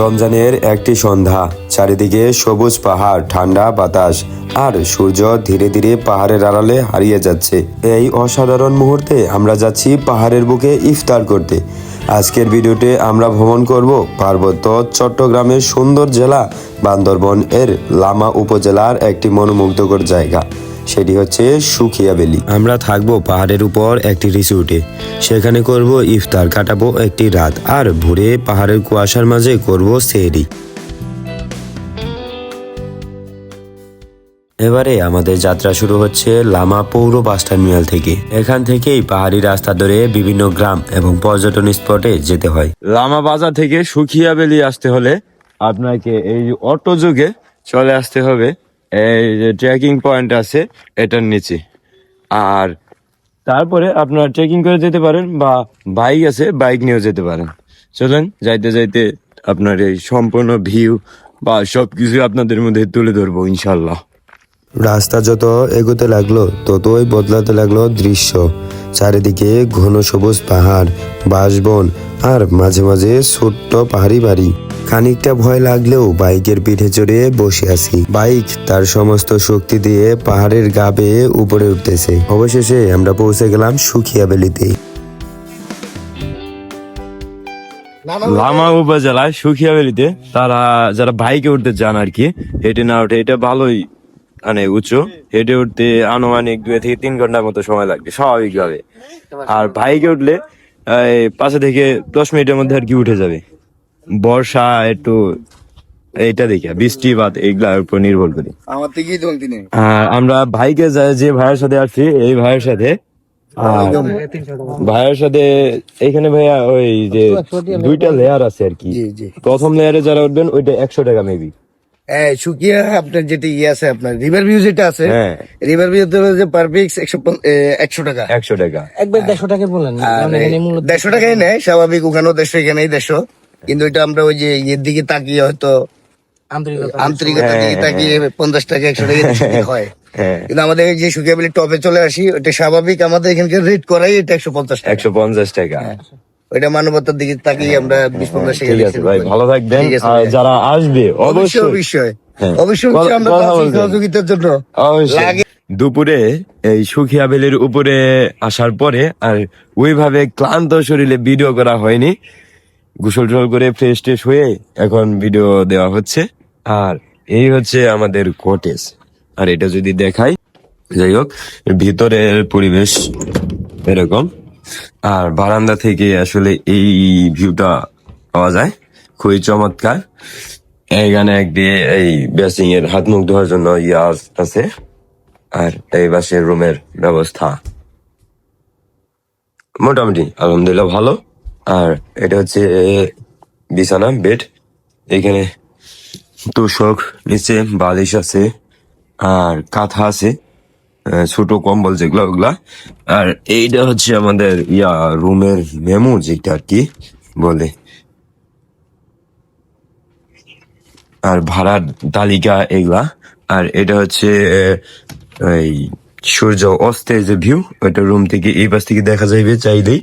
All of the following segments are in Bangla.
রমজানের একটি সন্ধ্যা, চারিদিকে সবুজ পাহাড়, ঠান্ডা বাতাস আর সূর্য ধীরে ধীরে পাহাড়ের আড়ালে হারিয়ে যাচ্ছে। এই অসাধারণ মুহূর্তে আমরা যাচ্ছি পাহাড়ের বুকে ইফতার করতে। আজকের ভিডিওতে আমরা ভ্রমণ করব পার্বত্য চট্টগ্রামের সুন্দর জেলা বান্দরবন এর লামা উপজেলার একটি মনোমুগ্ধকর জায়গা। সেটি হচ্ছে সুখিয়া ভ্যালি। আমরা থাকবো পাহাড়ের উপর একটি রিসোর্টে। সেখানে করব ইফতার, কাটাবো একটি রাত, আর ভোরে পাহাড়ের কুয়াশার মাঝে করব সেহরি। এবারে আমাদের যাত্রা শুরু হচ্ছে লামা পৌর বাস টার্মিনাল থেকে। এখান থেকেই পাহাড়ি রাস্তা ধরে বিভিন্ন গ্রাম এবং পর্যটন স্পটে যেতে হয়। লামা বাজার থেকে সুখিয়া ভ্যালি আসতে হলে আপনাকে এই অটো যোগে চলে আসতে হবে। এই যে ট্রেকিং পয়েন্ট আছে এটার নিচে, আর তারপরে আপনার ট্রেকিং করে যেতে পারেন বা বাইক আছে, বাইক নিয়েও যেতে পারেন। চলেন যাইতে যাইতে আপনার এই সম্পূর্ণ ভিউ বা সবকিছু আপনাদের মধ্যে তুলে ধরবো ইনশাল্লাহ। রাস্তা যত এগোতে লাগলো ততই বদলাতে লাগলো দৃশ্য। চারিদিকে ঘন সবুজ পাহাড়, বাঁশবন আর মাঝে মাঝে ছোট্ট পাহাড়ি বাড়ি। খানিকটা ভয় লাগলেও বাইকের পিঠে চড়ে বসে আছি। বাইক তার সমস্ত শক্তি দিয়ে পাহাড়ের গা বেয়ে উপরে উঠতেছে। অবশেষে আমরা পৌঁছে গেলাম সুখিয়া ভ্যালিতে। লামা উপজেলায় সুখিয়া ভ্যালিতে তারা যারা বাইকে উঠতে চান আর কি, হেঁটে না উঠে, এটা ভালোই মানে উঁচু, হেঁটে উঠতে আনুমানিক 2 থেকে 3 ঘন্টার মতো সময় লাগবে স্বাভাবিকভাবে। আর বাইকে উঠলে 5 থেকে 10 মিনিটের মধ্যে আর কি উঠে যাবে। বর্ষা একটু এইটা দেখে বৃষ্টিপাত এগুলার উপর নির্ভর করি। আর আমরা বাইকে যে ভাইয়ের সাথে আসছি, এই ভাইয়ের সাথে এখানে ভাইয়া ওই যে 2টা লেয়ার আছে আর কি। প্রথম লেয়ারে যারা উঠবেন ওইটা 100 টাকা মেবি। সুকিয়া আপনার যেটা আছে, আপনার রিভার ভিউ যেটা আছে, হ্যাঁ, রিভার ভিউ যে পার পিক্স 100 টাকা। 100 টাকা একবার 150 টাকা বলেন, 150 টাকাই নেয় স্বাভাবিক, ওখানেও 150, এখানেই 150। কিন্তু এটা আমরা ওই যে ইয়ের দিকে তাকিয়ে হয়তো আন্তরিকতার দিকে তাকিয়ে 50 টাকা 100 টাকা হয়। কিন্তু আমাদের যে সুকিয়া ভ্যালি টপে চলে আসি, ওটা স্বাভাবিক আমাদের এখানকার রেট করাই এটা 150 টাকা। 150 টাকা। ওইটা মানবতার দিকে তাকিয়ে আমরা 20-50 টাকা। ঠিক আছে ভাই, ভালো থাকবেন। ঠিক আছে আর ভাই। যারা আসবে অবশ্যই অবশ্যই অবশ্যই আমরা কথা আছি বলবেন। সহযোগিতার জন্য। অবশ্যই। দুপুরে এই সুখিয়া ভ্যালির উপরে আসার পরে আর ওইভাবে ক্লান্ত শরীরে ভিডিও করা হয়নি। গোসল টোসল করে ফ্রেশ ট্রেশ হয়ে এখন ভিডিও দেওয়া হচ্ছে। আর এই হচ্ছে আমাদের কটেজ। আর এটা যদি দেখাই, যাই হোক, ভিতরের পরিবেশ এরকম। আর বারান্দা থেকে আসলে এই ভিউটা পাওয়া যায়, খুবই চমৎকার। এইখানে একদিকে এই বেসিং এর হাত মুখ ধোয়ার জন্য আছে, আর এই পাশের রুমের ব্যবস্থা মোটামুটি আলহামদুলিল্লাহ ভালো। আর এটা হচ্ছে বিছানা, বেড। এখানে তোষক, নিচে বালিশ আছে আর কাঁথা আছে, ছোট কম্বল যেগুলা ওগুলা। আর এইটা হচ্ছে আমাদের রুমের মেমু যেটা আর কি বলে, আর ভাড়ার তালিকা এগুলা। আর এটা হচ্ছে এই সূর্য অস্তের যে ভিউ, ওইটা রুম থেকে এই পাশ থেকে দেখা যাইবে চাইলেই।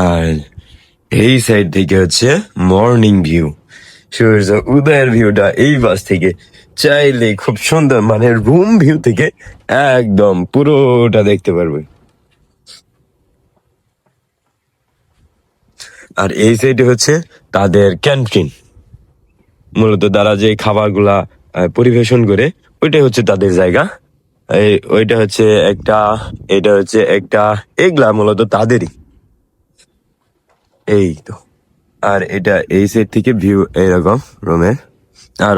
আর এই সাইড থেকে হচ্ছে মর্নিং ভিউ, সূর্য উদয়ের ভিউটা এই পাশ থেকে চাইলে খুব সুন্দর, মানে রুম ভিউ থেকে একদম পুরোটা দেখতে পারবে। আর এই সাইডে হচ্ছে তাদের ক্যান্টিন, মূলত তারা যে খাবারগুলা পরিবেশন করে ওইটাই হচ্ছে তাদের জায়গা। ওইটা হচ্ছে একটা, এটা হচ্ছে একটা, এগুলা মূলত তাদেরই। এই তো। আর এটা এই সাইড থেকে ভিউ এইরকম রুমের। আর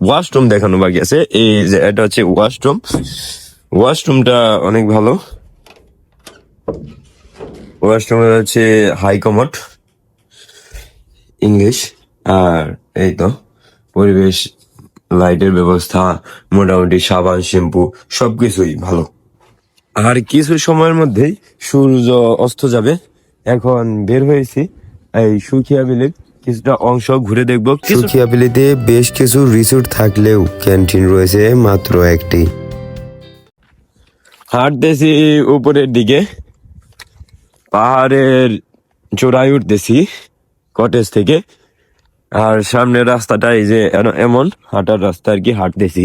ওয়াশরুম দেখানো বাকি আছে। এই যে এটা হচ্ছে ওয়াশরুম, ওয়াশরুমটা অনেক ভালো। ওয়াশরুম হচ্ছে হাই কমোড ইংলিশ। আর এই তো পরিবেশ, লাইটের ব্যবস্থা, মোটামুটি সাবান, শ্যাম্পু সবকিছুই ভালো। আর কিছু সময়ের মধ্যেই সূর্য অস্ত যাবে। এখন বের হয়েছি এই সুখিয়া ভ্যালির কিছুটা অংশ ঘুরে দেখবো। সুখিয়া ভ্যালিতে বেশ কিছু রিসোর্ট থাকলেও ক্যান্টিন রয়েছে মাত্র একটি। হাঁটতেছি উপরের দিকে, পাহাড়ের চূড়ায় উঠতেছি কটেজ থেকে। আর সামনের রাস্তাটা এই যে এমন হাঁটার রাস্তা আর কি, হাঁটতেছি।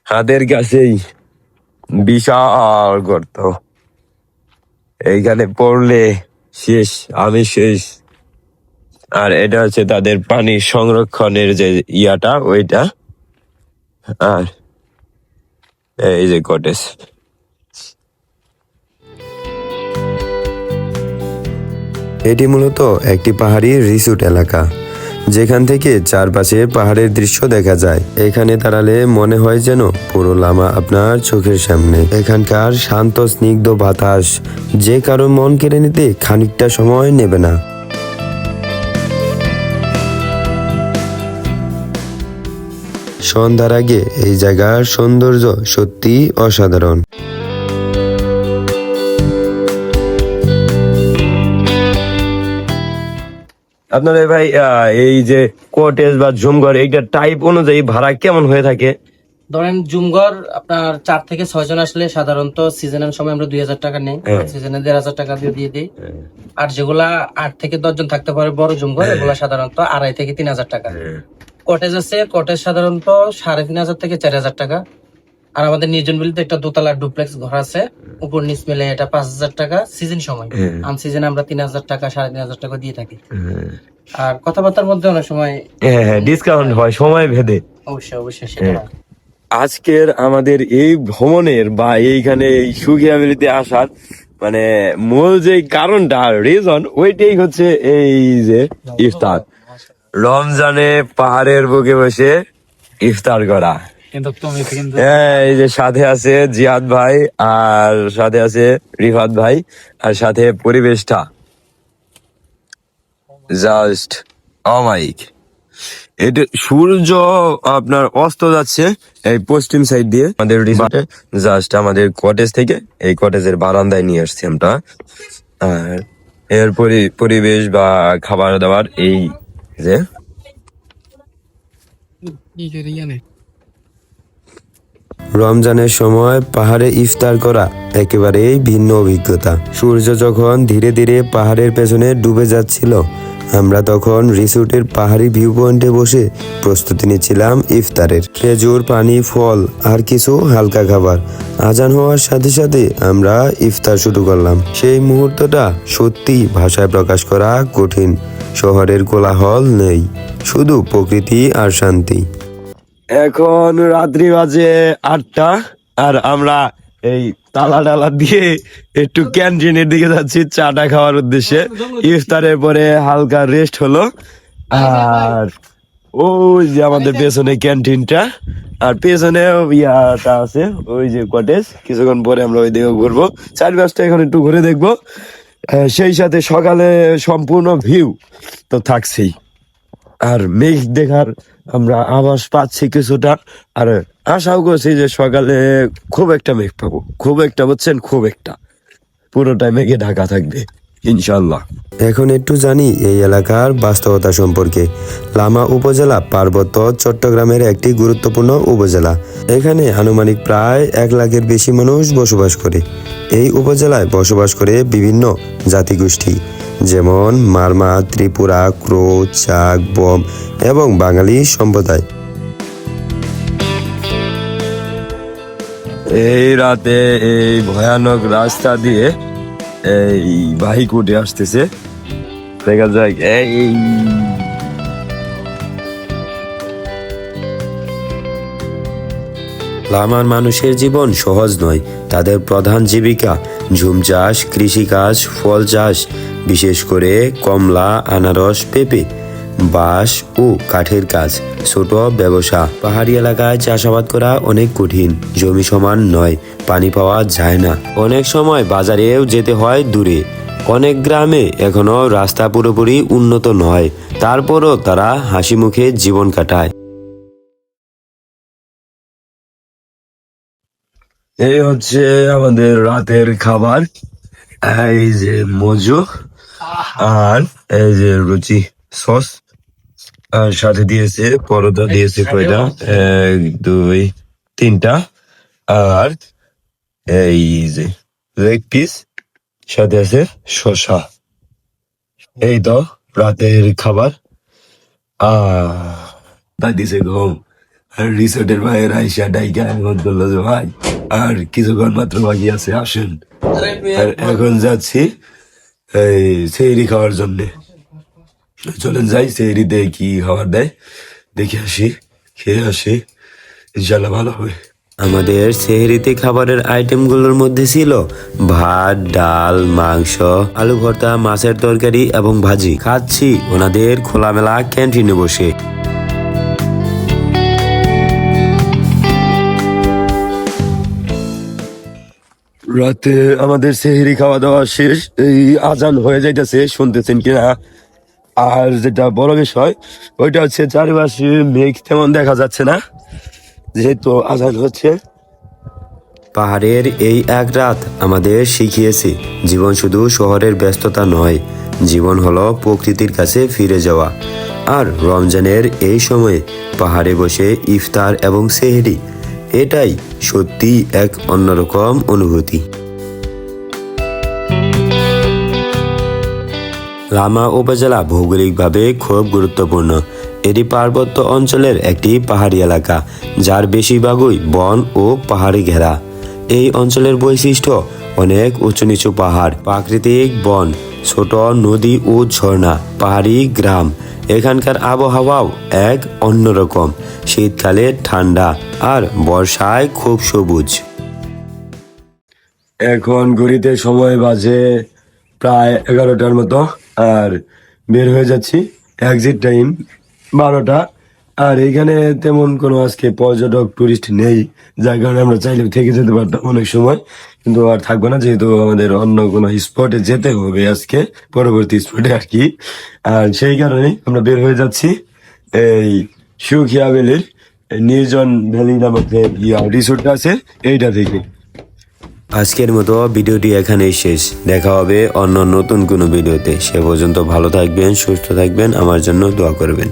হাতের কাছেই বিশাল গর্ত, এইখানে পড়লে শেষ, আমি শেষ। আর এটা হচ্ছে তাদের পানি সংরক্ষণের যে ইয়াটা, ওইটা। আর এই যে কটেজ। এটি মূলত একটি পাহাড়ি রিসোর্ট এলাকা, যেখান থেকে চারপাশে পাহাড়ের দৃশ্য দেখা যায়। এখানে দাঁড়ালে মনে হয় যেন পুরো লামা আপনার চোখের সামনে। এখানকার শান্ত স্নিগ্ধ বাতাস যে কারো মন কেড়ে নিতে খানিকটা সময় নেবে না। সন্ধ্যার আগে এই জায়গার সৌন্দর্য সত্যি অসাধারণ। আপনাদের ভাই এই যে কটেজ বা ঝুমঘর, এইটা টাইপ অনুযায়ী ভাড়া কেমন হয়ে থাকে? ধরেন জুমঘর আপনার 4 থেকে 6 জন আসলে সাধারণত সিজনের সময় আমরা 2000 টাকা নেই, সিজনে 1500 টাকা দিয়ে দিই। আর যেগুলা 8 থেকে 10 জন থাকতে পারে বড় জুমঘর, এগুলা সাধারণত 2500 থেকে 3000 টাকা। কটেজ আছে, কটেজ সাধারণত 3500 থেকে 4000 টাকা। আর আমাদের নির্জন বিলিতে একটা দোতলা ডুপ্লেক্স ঘর আছে, উপর নিচ মিলে এটা 5000 টাকা সিজন সময়। আন সিজনে আমরা 3000 টাকা 3500 টাকা দিয়ে থাকি। আর কথাবার্তার মধ্যে অনেক সময় হ্যাঁ, ডিসকাউন্ট হয় সময় ভেদে। অবশ্যই অবশ্যই সেটা হয়। আজকের আমাদের এই ভ্রমণের বা এইখানে এই সুখিয়া ভ্যালিতে আসার মানে মূল যে কারণটা, রিজন, ওইটাই হচ্ছে এই যে ইফতার। রমজানে পাহাড়ের বুকে বসে ইফতার করা। হ্যাঁ, এই যে সাথে আছে জিয়াদ ভাই, আর সাথে আছে রিফাত ভাই, আর সাথে পরিবেশটা জাস্ট অমাইক। এটা সূর্য আপনার অস্ত যাচ্ছে এই পশ্চিম সাইড দিয়ে আমাদের রিসোর্টে। জাস্ট আমাদের কটেজ থেকে এই কটেজের বারান্দায় নিয়ে আসছি আমরা। আর এর পরিবেশ বা খাবার দাবার এই যে রমজানের সময় পাহাড়ে ইফতার করা একেবারেই ভিন্ন অভিজ্ঞতা। সূর্য যখন ধীরে ধীরে পাহাড়ের পেছনে ডুবে যাচ্ছিল, আমরা তখন রিসোর্টের পাহাড়ি ভিউ পয়েন্টে বসে প্রস্তুতি নিচ্ছিলাম ইফতারের। খেজুর, পানি, ফল আর কিছু হালকা খাবার। আজান হওয়ার সাথে সাথে আমরা ইফতার শুরু করলাম। সেই মুহূর্তটা সত্যি ভাষায় প্রকাশ করা কঠিন। শহরের কোলাহল নেই, শুধু প্রকৃতি আর শান্তি। এখন রাত্রি বাজে 8টা, আর আমরা এই তালা টালা দিয়ে একটু ক্যান্টিনের দিকে যাচ্ছি চাটা খাওয়ার উদ্দেশ্যে। ইফতারের পরে হালকা রেস্ট হলো। আর ওই যে আমাদের পেছনে ক্যান্টিনটা, আর পেছনে ইয়াটা আছে, ওই যে কটেজ। কিছুক্ষণ পরে আমরা ওই দিকে ঘুরবো, চারপাশটা এখন একটু ঘুরে দেখবো। সেই সাথে সকালে সম্পূর্ণ ভিউ তো থাকছেই, আর মেঘ দেখার আমরা আভাস পাচ্ছি কিছুটা। আর আশাও করছি যে সকালে খুব একটা মেঘ পাবো, খুব একটা, বুঝছেন, খুব একটা, পুরোটাই মেঘে ঢাকা থাকবে ইনশাল্লাহ। এখন একটু জানি এই এলাকার বাস্তবতা সম্পর্কে। লামা উপজেলা পার্বত্য চট্টগ্রামের একটি গুরুত্বপূর্ণ উপজেলা। এখানে আনুমানিক প্রায় 1 লাখের বেশি মানুষ বসবাস করে। এই উপজেলায় বসবাস করে বিভিন্ন জাতিগোষ্ঠী, যেমন মারমা, ত্রিপুরা, ক্রো, চাক, বম এবং বাঙালি সম্প্রদায়। এই রাতে এই ভয়ানক রাস্তা দিয়ে এই বাইক উঠে আসতেছে, দেখা যায়। এই লামার মানুষের জীবন সহজ নয়। তাদের প্রধান জীবিকা ঝুম চাষ, কৃষিকাজ, ফল চাষ, বিশেষ করে কমলা, আনারস, পেঁপে, বাঁশ ও কাঠের কাজ, ছোট ব্যবসা। পাহাড়ি এলাকায় চাষাবাদ করা অনেক কঠিন, জমি সমান নয়, পানি পাওয়া যায় না, অনেক সময় বাজারেও যেতে হয় দূরে। অনেক গ্রামে এখনো রাস্তা পুরোপুরি উন্নত নয়, তারপরও তারা হাসি মুখে জীবন কাটায়। এই হচ্ছে আমাদের রাতের খাবার। এই যে মজু, আর এই যে রুচি সস, আর সাথে দিয়েছে পরোটা, দিয়েছে কয়টা, 1 2 3টা, আর এই যে লেগ পিস, সাথে আছে শসা। এই তো রাতের খাবার তাই দিছে ঘুম। আর রিসোর্টের বাইরে আইসা ডাইকা এখন বললো যে ভাই আর কিছুক্ষণ মাত্র বাকি আছে, আসেন। আর এখন যাচ্ছি এই সেহরি খাওয়ার জন্য। চলেন যাই, সেহরিতে কি খাবার দেয় দেখে আসি, খেয়ে আসি, ইনশাল্লাহ ভালো হবে। আমাদের সেহরিতে খাবারের আইটেমগুলোর মধ্যে ছিল ভাত, ডাল, মাংস, আলু ভর্তা, মাছের তরকারি এবং ভাজি। খাচ্ছি ওনাদের খোলামেলা ক্যান্টিনে বসে। রাতে আমাদের সেহরি খাওয়া দাওয়া শেষ, এই আজান হয়ে যাইতেছে, শুনতেছেন কিনা। আর যেটা বড় বিষয় ওইটা হচ্ছে চারিপাশে মেঘ তেমন দেখা যাচ্ছে না, যেহেতু আজান হচ্ছে। পাহাড়ের এই এক রাত আমাদের শিখিয়েছে জীবন শুধু শহরের ব্যস্ততা নয়, জীবন হলো প্রকৃতির কাছে ফিরে যাওয়া। আর রমজানের এই সময়ে পাহাড়ে বসে ইফতার এবং সেহরি, এটাই সত্যি এক অন্যরকম অনুভূতি। লামা উপজেলা ভৌগোলিকভাবে খুব গুরুত্বপূর্ণ। এটি পার্বত্য অঞ্চলের একটি পাহাড়ি এলাকা, যার বেশিরভাগই বন ও পাহাড়ে ঘেরা। এই অঞ্চলের বৈশিষ্ট্য অনেক উঁচু নিচু পাহাড়, প্রাকৃতিক বন, ছোট নদী ও ঝর্ণা, পাহাড়ি গ্রাম। এখানকার আবহাওয়াও এক অন্যরকম, শীতকালে ঠান্ডা আর বর্ষায় খুব সবুজ। এখন ঘড়িতে সময় বাজে প্রায় 11টার মতো, আর বের হয়ে যাচ্ছি। Exit time 12টা। আর এখানে তেমন কোনো আজকে পর্যটক টুরিস্ট নেই, যার কারণে আমরা চাইলে থেকে যেতে পারতাম অনেক সময়, কিন্তু আর থাকবো না, যেহেতু আমাদের অন্য কোনো স্পটে যেতে হবে আজকে, পরবর্তী স্পটে আর কি। আর সেই কারণেই আমরা বের হয়ে যাচ্ছি এই সুখিয়া ভ্যালির নির্জন ভ্যালি নামক যে রিসোর্টটা আছে এইটা থেকে। আজকের মতো ভিডিওটি এখানেই শেষ। দেখা হবে অন্য নতুন কোনো ভিডিওতে। সে পর্যন্ত ভালো থাকবেন, সুস্থ থাকবেন, আমার জন্য দোয়া করবেন।